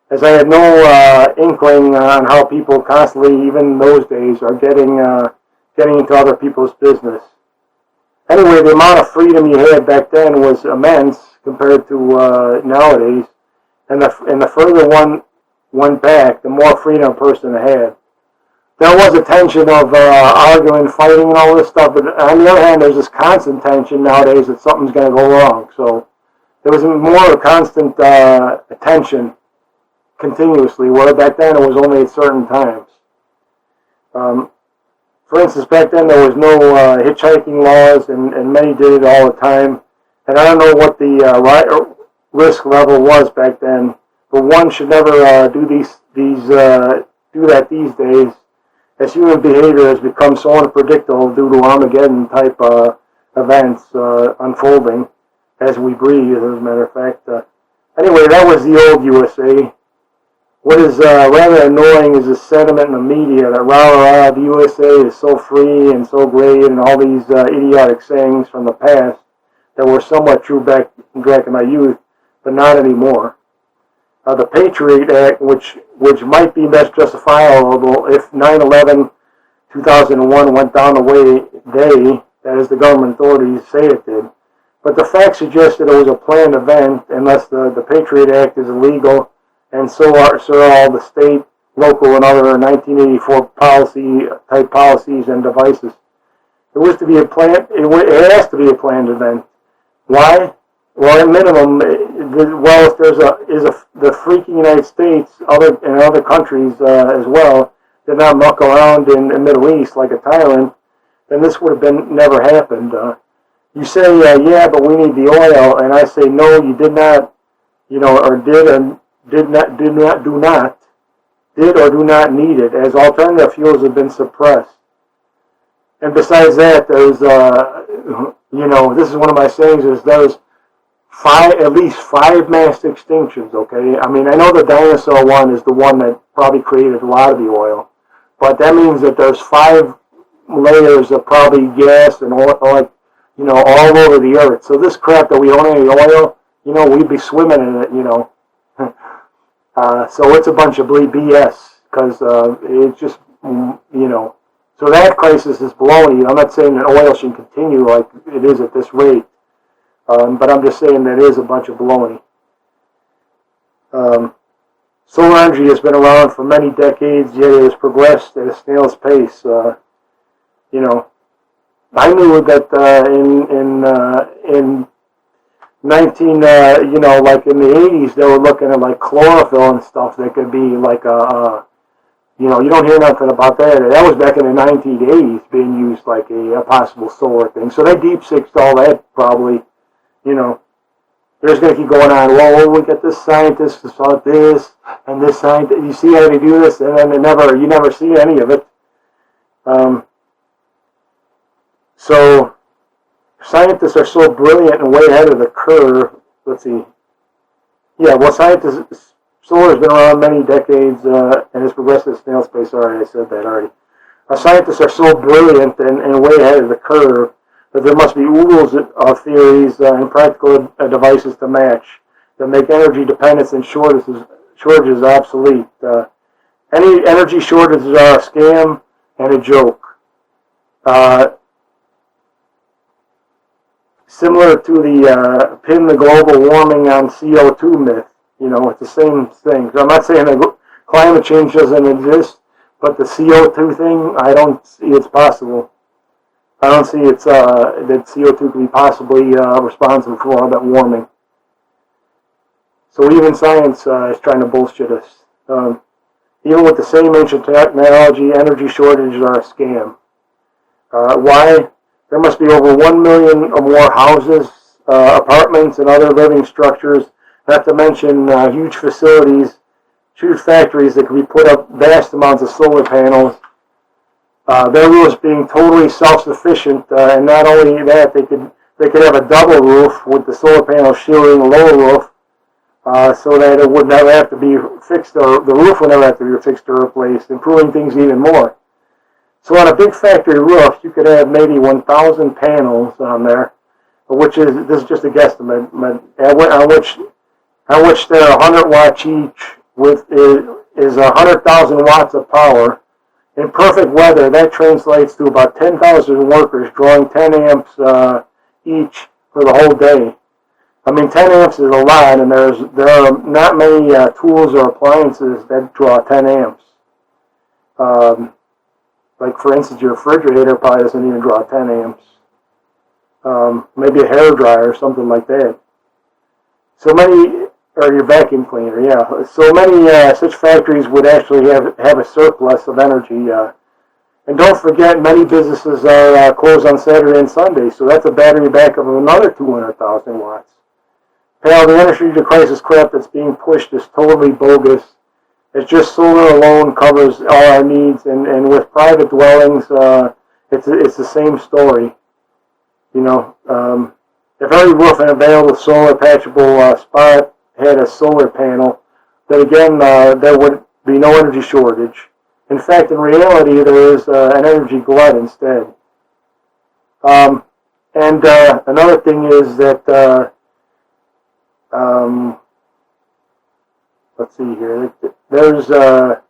as I had no inkling on how people constantly, even in those days, are getting into other people's business. Anyway, the amount of freedom you had back then was immense compared to nowadays, and the further one went back, the more freedom a person had. There was a tension of arguing, fighting, and all this stuff, but on the other hand, there's this constant tension nowadays that something's going to go wrong. So there was more constant attention continuously, where back then it was only at certain times. For instance, back then there was no hitchhiking laws, and many did it all the time. And I don't know what the risk level was back then, but one should never do that these days, as human behavior has become so unpredictable due to Armageddon type events unfolding as we breathe, as a matter of fact. Anyway, that was the old USA. What is rather annoying is the sentiment in the media that rah, the USA is so free and so great, and all these idiotic sayings from the past that were somewhat true back in my youth, but not anymore. The Patriot Act, which might be best justifiable if 9/11/2001 went down the way that is the government authorities, say it did. But the facts suggest that it was a planned event, unless the Patriot Act is illegal, and so are all the state, local, and other 1984 type policies and devices. It was to be a planned. It has to be a planned event. Why? Well, at minimum, if there's the freaking United States, and other countries as well, did not muck around in the Middle East like a tyrant, then this would have never happened. You say, yeah, but we need the oil, and I say, no, you did not, or did or do not need it, as alternative fuels have been suppressed. And besides that, there's, this is one of my sayings, is there's at least five mass extinctions, okay? I mean, I know the dinosaur one is the one that probably created a lot of the oil, but that means that there's 5 layers of probably gas and oil, all over the earth. So this crap that we own any oil, we'd be swimming in it, so it's a bunch of BS, because it's just, so that crisis is baloney. I'm not saying that oil should continue like it is at this rate, but I'm just saying that it is a bunch of baloney. Solar energy has been around for many decades, yet it has progressed at a snail's pace. I knew that in 19, like in the 80s, they were looking at like chlorophyll and stuff that could be like you don't hear nothing about that. That was back in the 1980s being used like a possible solar thing. So they deep sixed all that probably, they're just going to keep going on. Well, we got this scientist who saw this, and this scientist, you see how they do this, and then you never see any of it. So scientists are so brilliant and way ahead of the curve. Let's see. Yeah, well, solar has been around many decades and has progressed at snail's pace. Sorry, I said that already. Scientists are so brilliant and way ahead of the curve that there must be oodles of theories and practical devices to match that make energy dependence and shortages obsolete. Any energy shortages are a scam and a joke. Similar to the pin the global warming on CO2 myth. It's the same thing. So I'm not saying that climate change doesn't exist, But the CO2 thing, I don't see it's possible. I don't see it's that CO2 can be possibly responsible for all that warming. So even science is trying to bullshit us. Even with the same ancient technology, energy shortages are a scam. Why? There must be over 1 million or more houses, apartments, and other living structures, not to mention huge facilities, huge factories that can be put up vast amounts of solar panels. Their roof being totally self-sufficient, and not only that, they could have a double roof with the solar panels shielding the lower roof, so that it would never have to be fixed, or the roof would never have to be fixed or replaced, improving things even more. So on a big factory roof, you could have maybe 1,000 panels on there, this is just a guesstimate, on which they're 100 watts each, is 100,000 watts of power. In perfect weather, that translates to about 10,000 workers drawing 10 amps each for the whole day. I mean, 10 amps is a lot, and there are not many tools or appliances that draw 10 amps. Like, for instance, your refrigerator probably doesn't even draw 10 amps. Maybe a hair dryer or something like that. So many, or your vacuum cleaner, yeah. So many such factories would actually have a surplus of energy. And don't forget, many businesses are closed on Saturday and Sunday, so that's a battery backup of another 200,000 watts. Now, the energy to crisis crap that's being pushed is totally bogus. It's just solar alone covers all our needs, and with private dwellings, it's the same story. You know, if every roof in a available solar patchable spot had a solar panel, then again, there would be no energy shortage. In fact, in reality, there is an energy glut instead. And another thing is that, let's see here, there's, well,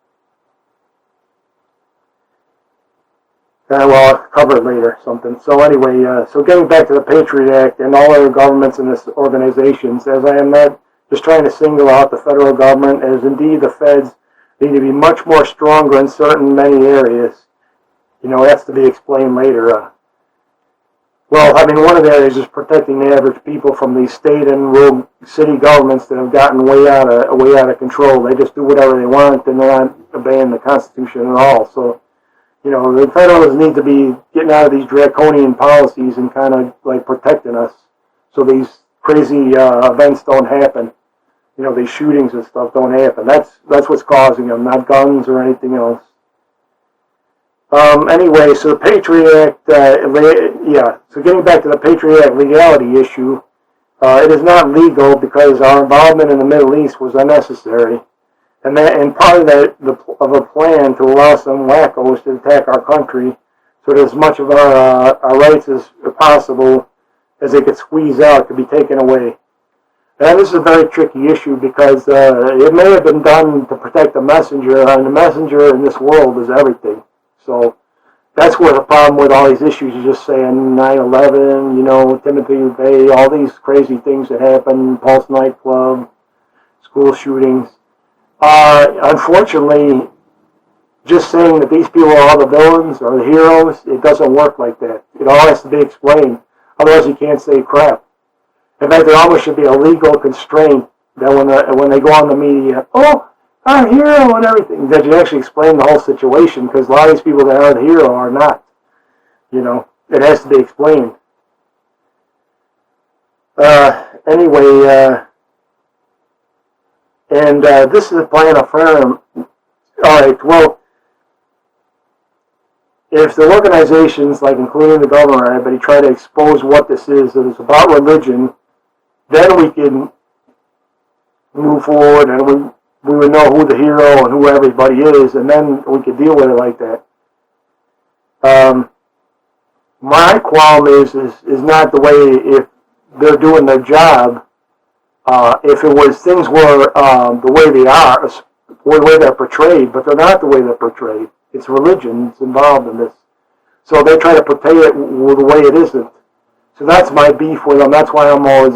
I'll cover it later, something. So anyway, so getting back to the Patriot Act and all other governments and this organizations, as I am not just trying to single out the federal government, as indeed the feds need to be much more stronger in many areas. You know, that's to be explained later. Well, I mean, one of the areas is protecting the average people from these state and rural city governments that have gotten way out of control. They just do whatever they want, and they're not obeying the Constitution at all. So, you know, the federalists need to be getting out of these draconian policies and kind of like protecting us, so these crazy events don't happen. You know, these shootings and stuff don't happen. That's what's causing them, not guns or anything else. Anyway, so the Patriot Act, so getting back to the Patriot Act legality issue, it is not legal because our involvement in the Middle East was unnecessary, and part of a plan to allow some wackos to attack our country, so that as much of our rights as possible as they could squeeze out could be taken away. And this is a very tricky issue because it may have been done to protect the messenger, and the messenger in this world is everything. So that's where the problem with all these issues is just saying 9/11, you know, Timothy Bay, all these crazy things that happen, Pulse nightclub, school shootings. Unfortunately, just saying that these people are all the villains or the heroes, it doesn't work like that. It all has to be explained. Otherwise, you can't say crap. In fact, there almost should be a legal constraint that when they go on the media, oh, our hero and everything, that you actually explain the whole situation, because a lot of these people that are the hero are not. You know, it has to be explained. Anyway, and this is a plan of firm. All right, well, if the organizations, like including the government, everybody try to expose what this is, that it's about religion, then we can move forward, and we would know who the hero and who everybody is, and then we could deal with it like that. My qualm is not the way if they're doing their job. If it was things were the way they are, the way they're portrayed, but they're not the way they're portrayed. It's religion that's involved in this. So they try to portray it the way it isn't. So that's my beef with them. That's why I'm always,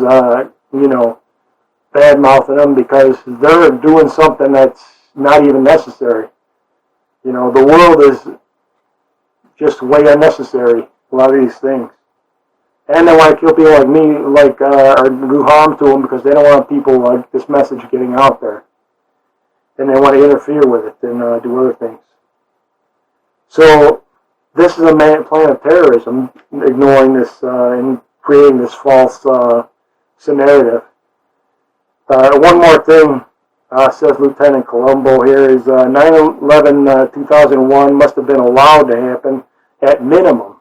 bad-mouthing them, because they're doing something that's not even necessary. You know, the world is just way unnecessary, a lot of these things. And they want to kill people like me, or do harm to them because they don't want people like this message getting out there. And they want to interfere with it and do other things. So this is a plan of terrorism, ignoring this and creating this false narrative. One more thing, says Lieutenant Colombo here, is 9/11/2001 must have been allowed to happen at minimum,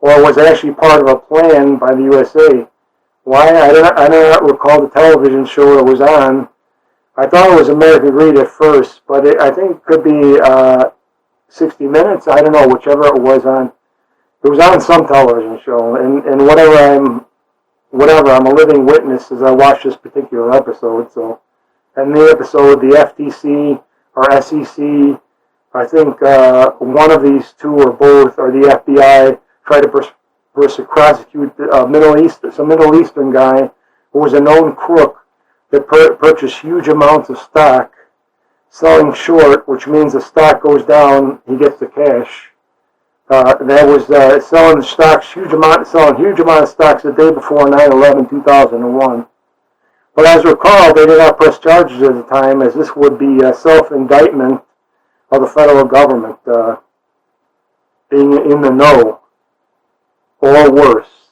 or was actually part of a plan by the USA. Why? I do not recall the television show it was on. I thought it was American Greed at first, but I think it could be 60 Minutes. I don't know, whichever it was on. It was on some television show, and I'm a living witness as I watch this particular episode. So, and the episode, the FTC or SEC, I think one of these two or both, or the FBI, tried to prosecute some Middle Eastern guy who was a known crook that purchased huge amounts of stock, selling short, which means the stock goes down, he gets the cash. That was selling huge amount of stocks the day before 9/11/2001. But as recall, they did not press charges at the time, as this would be a self-indictment of the federal government being in the know, or worse.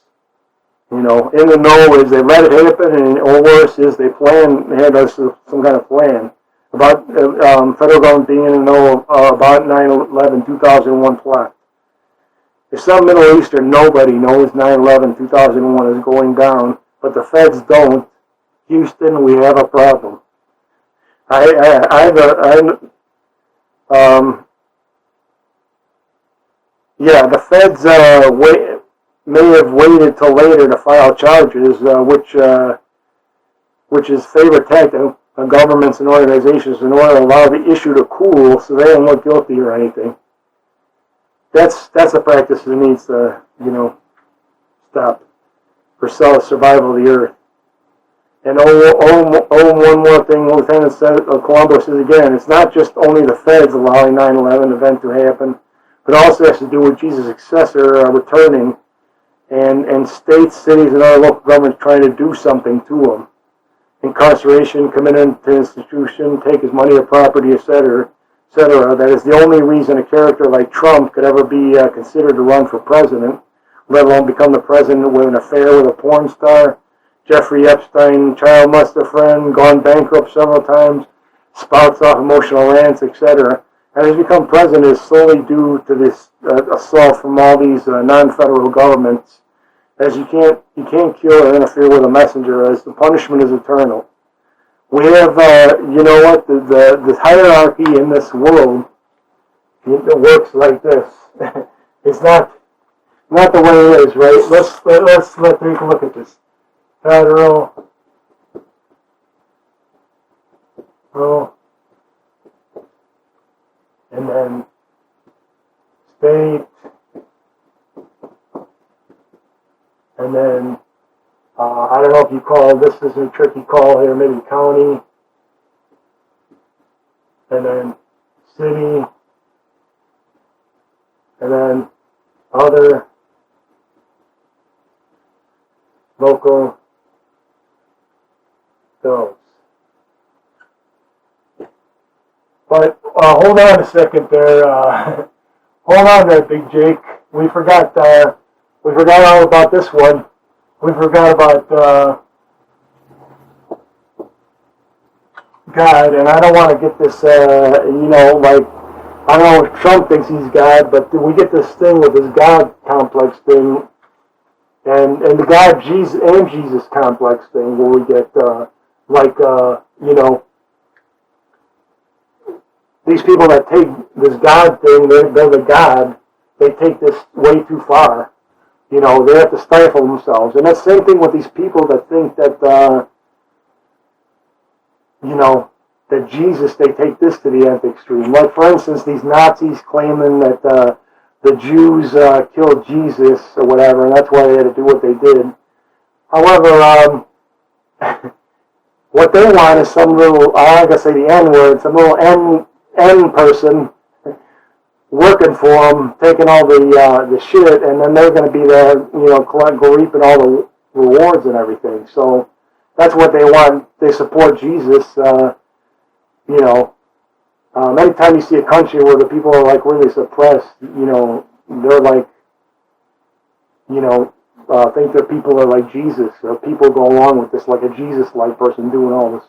You know, in the know is they let it happen, or worse is they had some kind of plan about federal government being in the know about 9/11/2001 plot. If some Middle Eastern nobody knows 9/11/2001 is going down, but the feds don't, Houston, we have a problem. The feds may have waited till later to file charges, which is favorite tactic of governments and organizations in order to allow the issue to cool so they don't look guilty or anything. That's a practice that needs to, stop for survival of the earth. And one more thing, Lieutenant Colombo says again, it's not just only the feds allowing 9/11 event to happen, but also has to do with Jesus' successor returning, and states, cities, and other local governments trying to do something to him. Incarceration, commit into institution, take his money or property, etc., etc. That is the only reason a character like Trump could ever be considered to run for president, let alone become the president with an affair with a porn star, Jeffrey Epstein, child molester friend, gone bankrupt several times, spouts off emotional rants, etc. And has become president is solely due to this assault from all these non-federal governments, as you can't kill or interfere with a messenger, as the punishment is eternal. We have, the hierarchy in this world, it works like this. It's not the way it is, right? Let's take a look at this. Federal, and then state, and then I don't know if you call this is a tricky call here, maybe county, and then city, and then other, local, those. But hold on a second there. Hold on there, Big Jake. We forgot all about this one. We forgot about God, and I don't want to get this, I don't know if Trump thinks he's God, but we get this thing with this God complex thing, and the God Jesus and Jesus complex thing, where we get these people that take this God thing, they're the God, they take this way too far. They have to stifle themselves. And that's the same thing with these people that think that, that Jesus, they take this to the nth extreme. Like, for instance, these Nazis claiming that the Jews killed Jesus or whatever, and that's why they had to do what they did. However, what they want is some little, I'm not going to say the N-word, some little N person working for them, taking all the shit, and then they're going to be there, go reaping all the rewards and everything. So that's what they want. They support Jesus. Anytime you see a country where the people are like really suppressed, they're like, think that people are like Jesus, or people go along with this like a Jesus-like person doing all this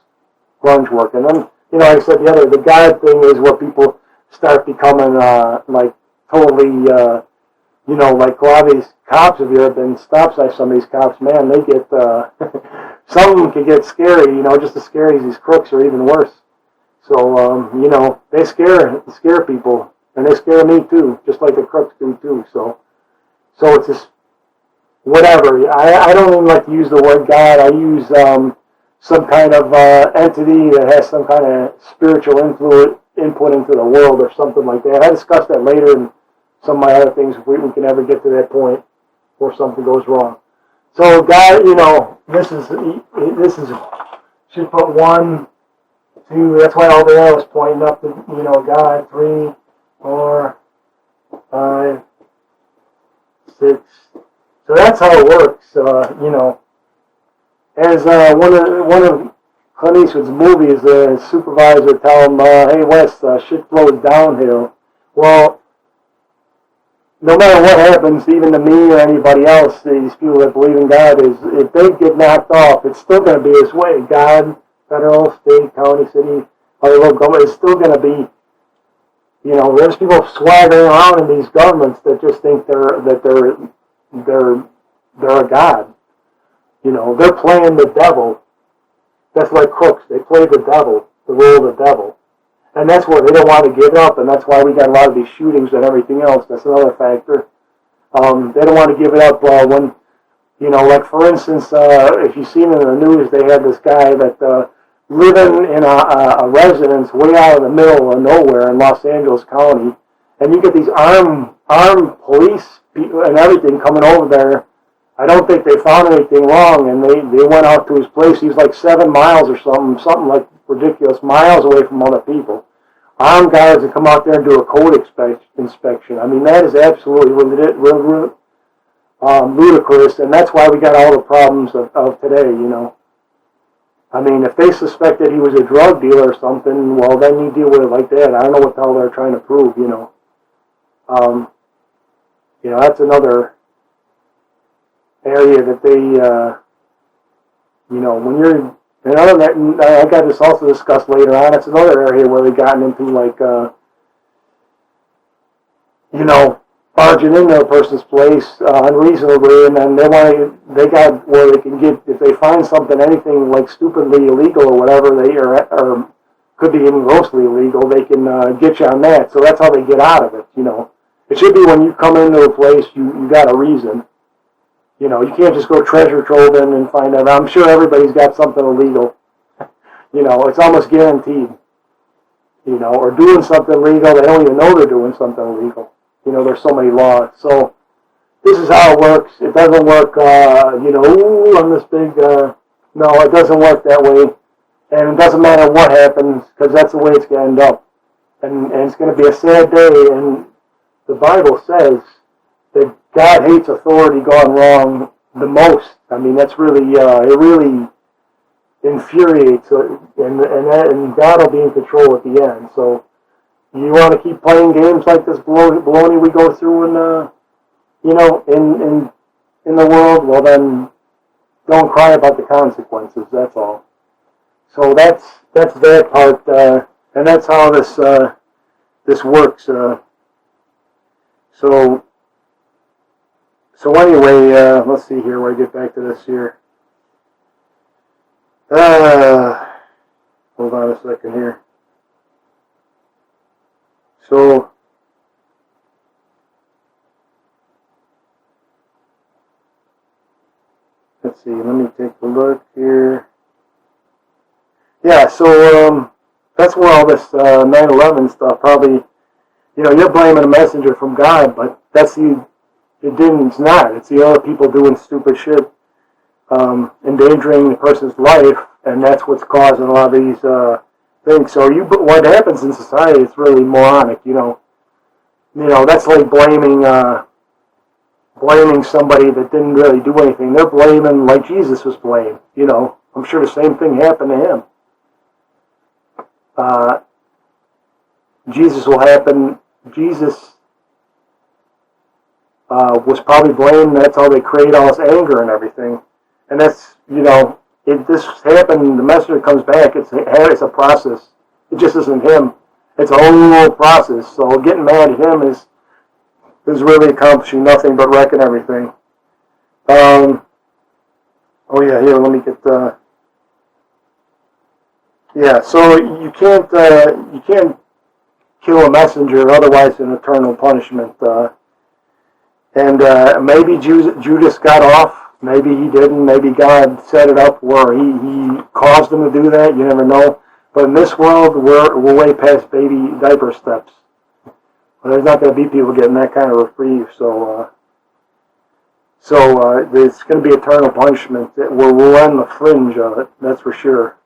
grunge work. And then, like I said, the God thing is where people start becoming like totally, like a lot of these cops, if you've ever been stopped by some of these cops, man, they get, some of them can get scary, just as scary as these crooks, or even worse. So, they scare people, and they scare me too, just like the crooks do too. So it's just, whatever. I don't even like to use the word God. I use some kind of entity that has some kind of spiritual input into the world or something like that. I discuss that later in some of my other things if we can ever get to that point where something goes wrong. So God, this is should put 1, 2. That's why all the arrows pointing up to God. 3, 4, 5, 6. So that's how it works. As one of Clint Eastwood's movies, the supervisor tell him, "Hey Wes, shit flows downhill." Well, no matter what happens, even to me or anybody else, these people that believe in God, is if they get knocked off, it's still going to be this way. God, federal, state, county, city, other local government, it's still going to be. There's people swaggering around in these governments that just think they're a god. They're playing the devil. That's like crooks. They play the devil, the role of the devil. And that's what they don't want to give up, and that's why we got a lot of these shootings and everything else. That's another factor. They don't want to give it up when, like for instance, if you've seen in the news, they had this guy that living in a residence way out of the middle of nowhere in Los Angeles County, and you get these armed police people and everything coming over there. I don't think they found anything wrong, and they went out to his place. He was like 7 miles or something like ridiculous, miles away from other people. Armed guys that come out there and do a code inspection. I mean, that is absolutely ludicrous, and that's why we got all the problems of today, I mean, if they suspected he was a drug dealer or something, well, then you deal with it like that. I don't know what the hell they're trying to prove, that's another area that they, when you're, and other than that, I got this also discussed later on, it's another area where they've gotten into, like, barging into a person's place unreasonably, and then they got where they can get, if they find something, anything like stupidly illegal or whatever, or could be even grossly illegal, they can get you on that. So that's how they get out of it, It should be when you come into a place, you got a reason. You can't just go treasure trolling and find out. I'm sure everybody's got something illegal. It's almost guaranteed. Or doing something legal, they don't even know they're doing something illegal. There's so many laws. So this is how it works. It doesn't work, on this big, no, it doesn't work that way. And it doesn't matter what happens, because that's the way it's going to end up. And it's going to be a sad day. And the Bible says that God hates authority gone wrong the most. I mean, that's really, it really infuriates, and God will be in control at the end. So you want to keep playing games like this baloney we go through in the world, well then, don't cry about the consequences, that's all. So that's that part, and that's how this works. So anyway, let's see here, where I get back to this here. Hold on a second here. So, let's see, let me take a look here. Yeah, so that's where all this 9/11 stuff probably, you're blaming a messenger from God, but it's not. It's the other people doing stupid shit, endangering the person's life, and that's what's causing a lot of these things. So what happens in society is really moronic, That's like blaming somebody that didn't really do anything. They're blaming like Jesus was blamed. I'm sure the same thing happened to him. Jesus was probably blamed. That's how they create all this anger and everything. And that's, this happened, the messenger comes back, it's a process. It just isn't him. It's a whole process. So getting mad at him is really accomplishing nothing but wrecking everything. Here, let me get so you can't kill a messenger, otherwise an eternal punishment. Maybe Judas got off, maybe he didn't, maybe God set it up where he caused him to do that, you never know. But in this world, we're way past baby diaper steps. There's not going to be people getting that kind of reprieve, so it's going to be eternal punishment. We're on the fringe of it, that's for sure.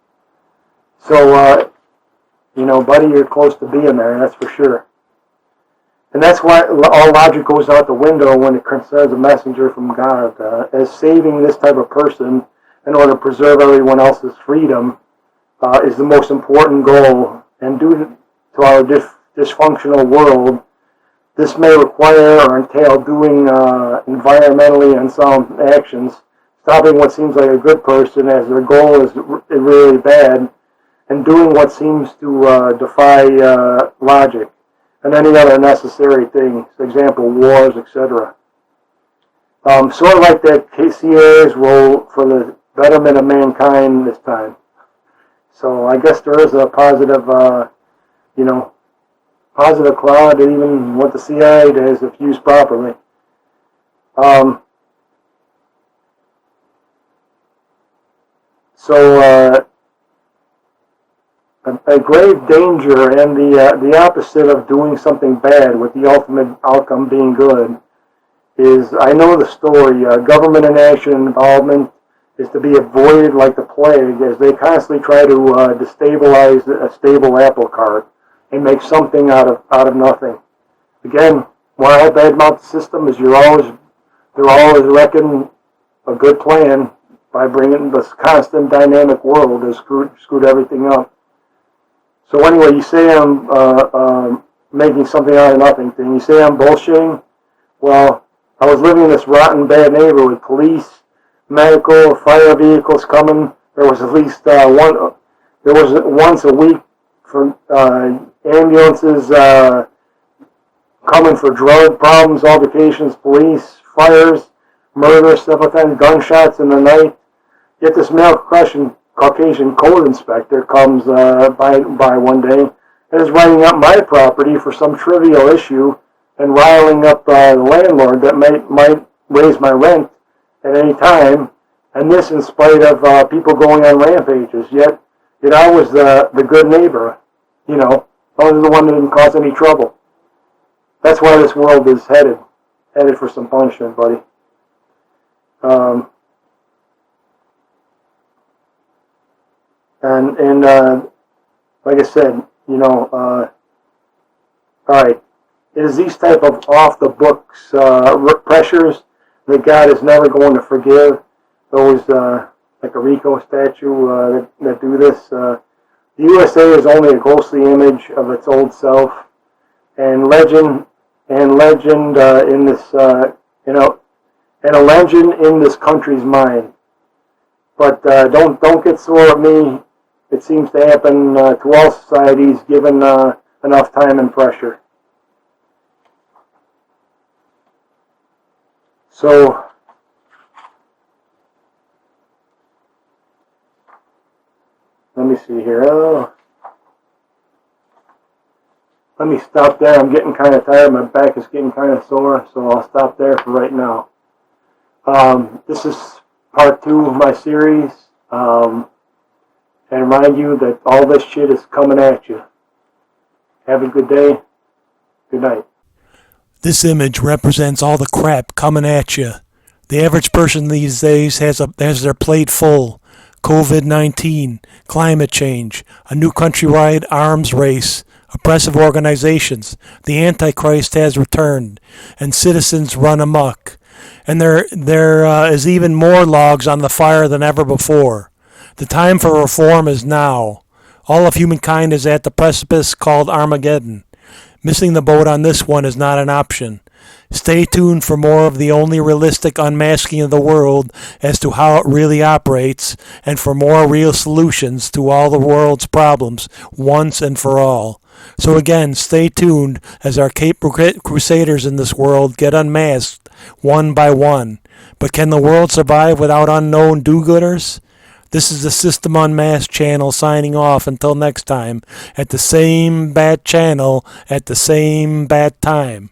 So, buddy, you're close to being there, that's for sure. And that's why all logic goes out the window when it concerns a messenger from God. As saving this type of person in order to preserve everyone else's freedom is the most important goal. And due to our dysfunctional world, this may require or entail doing environmentally unsound actions, stopping what seems like a good person as their goal is really bad, and doing what seems to defy logic, and any other necessary things, for example, wars, etc. Sort of like that CIA's role for the betterment of mankind this time. So I guess there is a positive, positive cloud, even what the CIA does if used properly. A grave danger and the opposite of doing something bad with the ultimate outcome being good is, I know the story, government inaction and involvement is to be avoided like the plague as they constantly try to destabilize a stable apple cart and make something out of nothing. Again, why I badmouth the system is they're always wrecking a good plan by bringing this constant dynamic world that screwed everything up. So anyway, you say I'm making something out of nothing thing. You say I'm bullshitting. Well, I was living in this rotten bad neighborhood. Police, medical, fire vehicles coming. There was at least one. There was once a week for ambulances coming for drug problems, altercations, police, fires, murder, stuff like that, gunshots in the night. Yet this male Caucasian code inspector comes by one day and is writing up my property for some trivial issue and riling up the landlord that might raise my rent at any time, and this in spite of people going on rampages. Yet I was the good neighbor, I was the one that didn't cause any trouble. That's why this world is headed for some punishment, buddy. And like I said, all right, it is these type of off-the-books pressures that God is never going to forgive. Those, like a Rico statue that do this. The USA is only a ghostly image of its old self, and legend in this, and a legend in this country's mind. But don't get sore at me. It seems to happen to all societies given enough time and pressure. So, let me see here. Let me stop there. I'm getting kind of tired. My back is getting kind of sore, so I'll stop there for right now. This is part 2 of my series. And remind you that all this shit is coming at you. Have a good day. Good night. This image represents all the crap coming at you. The average person these days has their plate full. COVID-19, climate change, a new countrywide arms race, oppressive organizations. The Antichrist has returned, and citizens run amok. And there is even more logs on the fire than ever before. The time for reform is now. All of humankind is at the precipice called Armageddon. Missing the boat on this one is not an option. Stay tuned for more of the only realistic unmasking of the world as to how it really operates, and for more real solutions to all the world's problems once and for all. So again, stay tuned as our Cape Crusaders in this world get unmasked one by one. But can the world survive without unknown do-gooders? This is the System Unmasked channel signing off until next time, at the same bad channel, at the same bad time.